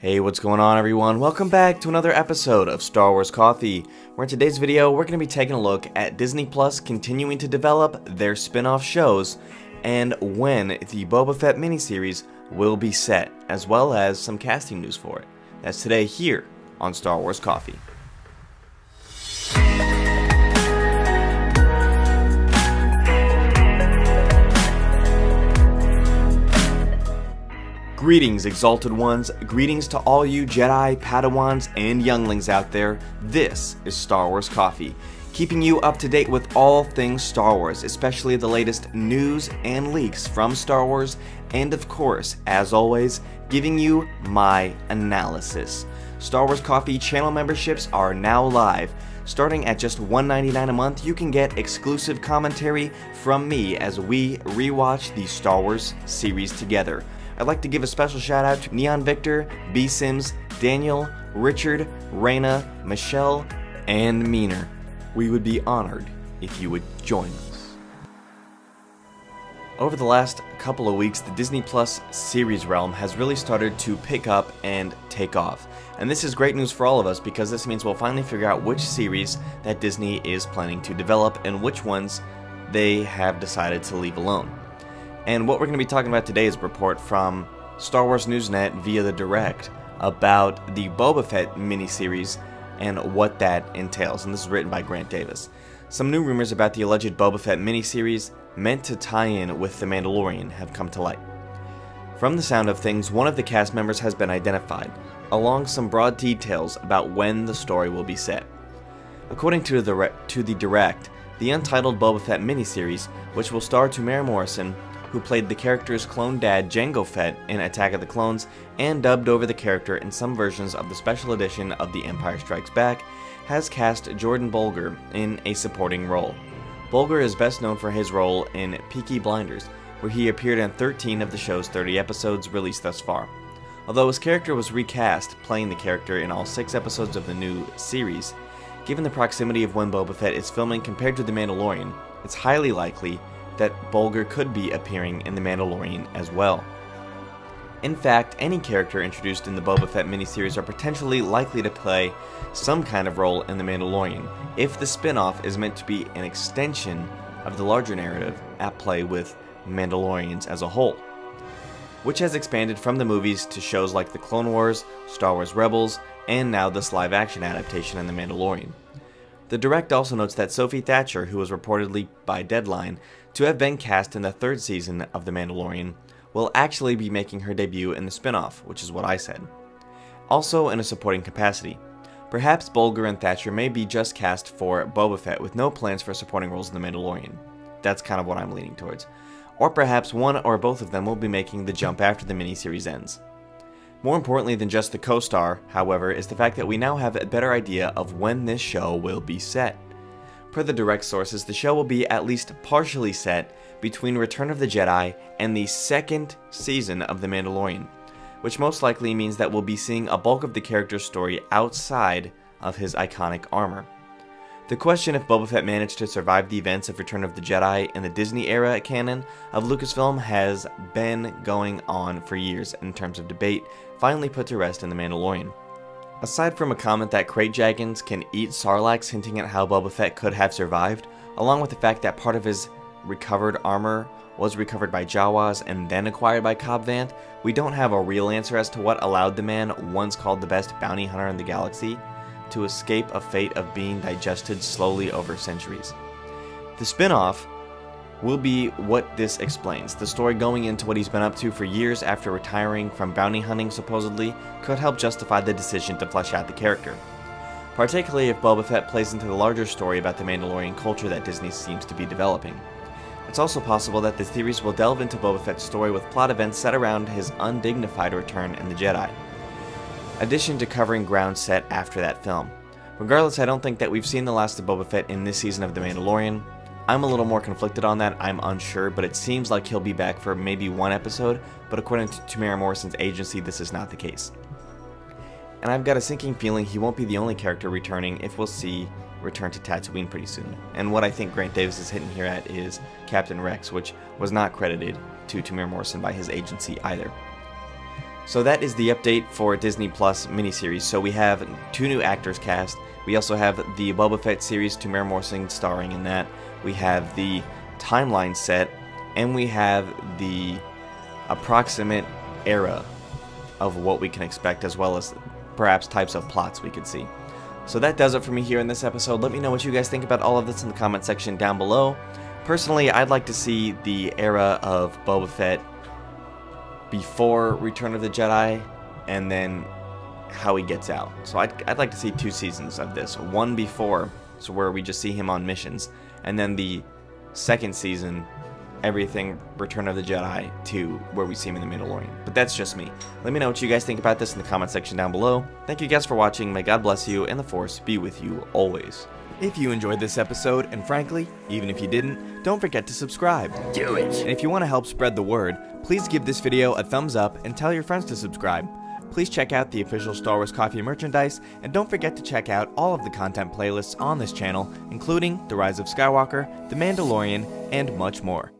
Hey, what's going on everyone? Welcome back to another episode of Star Wars Coffee, where in today's video we're going to be taking a look at Disney Plus continuing to develop their spin-off shows and when the Boba Fett miniseries will be set, as well as some casting news for it. That's today here on Star Wars Coffee. Greetings, Exalted Ones. Greetings to all you Jedi, Padawans, and younglings out there. This is Star Wars Coffee, keeping you up to date with all things Star Wars, especially the latest news and leaks from Star Wars, and of course, as always, giving you my analysis. Star Wars Coffee channel memberships are now live. Starting at just $1.99 a month, you can get exclusive commentary from me as we rewatch the Star Wars series together. I'd like to give a special shout out to Neon Victor, BSimms, Daniel, Richard, Reina, Michelle, and Meaner. We would be honored if you would join us. Over the last couple of weeks, the Disney Plus series realm has really started to pick up and take off. And this is great news for all of us because this means we'll finally figure out which series that Disney is planning to develop and which ones they have decided to leave alone. And what we're going to be talking about today is a report from Star Wars Newsnet via the Direct about the Boba Fett miniseries and what that entails. And this is written by Grant Davis. Some new rumors about the alleged Boba Fett miniseries meant to tie in with The Mandalorian have come to light. From the sound of things, one of the cast members has been identified, along some broad details about when the story will be set. According to the Direct, the untitled Boba Fett miniseries, which will star Temuera Morrison, who played the character's clone dad Jango Fett in Attack of the Clones and dubbed over the character in some versions of the special edition of The Empire Strikes Back, has cast Jordan Bolger in a supporting role. Bolger is best known for his role in Peaky Blinders, where he appeared in 13 of the show's 30 episodes released thus far. Although his character was recast, playing the character in all 6 episodes of the new series, given the proximity of when Boba Fett is filming compared to The Mandalorian, it's highly likely that Bolger could be appearing in The Mandalorian as well. In fact, any character introduced in the Boba Fett miniseries are potentially likely to play some kind of role in The Mandalorian, if the spin-off is meant to be an extension of the larger narrative at play with Mandalorians as a whole, which has expanded from the movies to shows like The Clone Wars, Star Wars Rebels, and now this live-action adaptation in The Mandalorian. The Direct also notes that Sophie Thatcher, who was reportedly by Deadline to have been cast in the 3rd season of The Mandalorian, will actually be making her debut in the spin-off, which is what I said. Also in a supporting capacity. Perhaps Bolger and Thatcher may be just cast for Boba Fett with no plans for supporting roles in The Mandalorian. That's kind of what I'm leaning towards. Or perhaps one or both of them will be making the jump after the miniseries ends. More importantly than just the co-star, however, is the fact that we now have a better idea of when this show will be set. Per the Direct sources, the show will be at least partially set between Return of the Jedi and the 2nd season of The Mandalorian, which most likely means that we'll be seeing a bulk of the character's story outside of his iconic armor. The question if Boba Fett managed to survive the events of Return of the Jedi in the Disney era canon of Lucasfilm has been going on for years in terms of debate, finally put to rest in The Mandalorian. Aside from a comment that Krayt Dragons can eat Sarlaccs hinting at how Boba Fett could have survived, along with the fact that part of his recovered armor was recovered by Jawas and then acquired by Cobb Vanth, we don't have a real answer as to what allowed the man, once called the best bounty hunter in the galaxy, to escape a fate of being digested slowly over centuries. The spin-off will be what this explains. The story going into what he's been up to for years after retiring from bounty hunting supposedly could help justify the decision to flesh out the character, particularly if Boba Fett plays into the larger story about the Mandalorian culture that Disney seems to be developing. It's also possible that the series will delve into Boba Fett's story with plot events set around his undignified return in The Jedi, addition to covering ground set after that film. Regardless, I don't think that we've seen the last of Boba Fett in this season of The Mandalorian. I'm a little more conflicted on that, I'm unsure, but it seems like he'll be back for maybe 1 episode, but according to Temuera Morrison's agency, this is not the case. And I've got a sinking feeling he won't be the only character returning if we'll see return to Tatooine pretty soon. And what I think Grant Davis is hitting here at is Captain Rex, which was not credited to Temuera Morrison by his agency either. So that is the update for Disney Plus miniseries. So we have 2 new actors cast. We also have the Boba Fett series, Tamara Morrison starring in that. We have the timeline set, and we have the approximate era of what we can expect, as well as perhaps types of plots we could see. So that does it for me here in this episode. Let me know what you guys think about all of this in the comment section down below. Personally, I'd like to see the era of Boba Fett before Return of the Jedi, and then how he gets out. So I'd like to see 2 seasons of this. One before, so where we just see him on missions, and then the second season, everything Return of the Jedi to where we see him in The Mandalorian. But that's just me. Let me know what you guys think about this in the comment section down below. Thank you guys for watching. May God bless you, and the Force be with you always. If you enjoyed this episode, and frankly, even if you didn't, don't forget to subscribe. Do it! And if you want to help spread the word, please give this video a thumbs up and tell your friends to subscribe. Please check out the official Star Wars Coffee merchandise, and don't forget to check out all of the content playlists on this channel, including The Rise of Skywalker, The Mandalorian, and much more.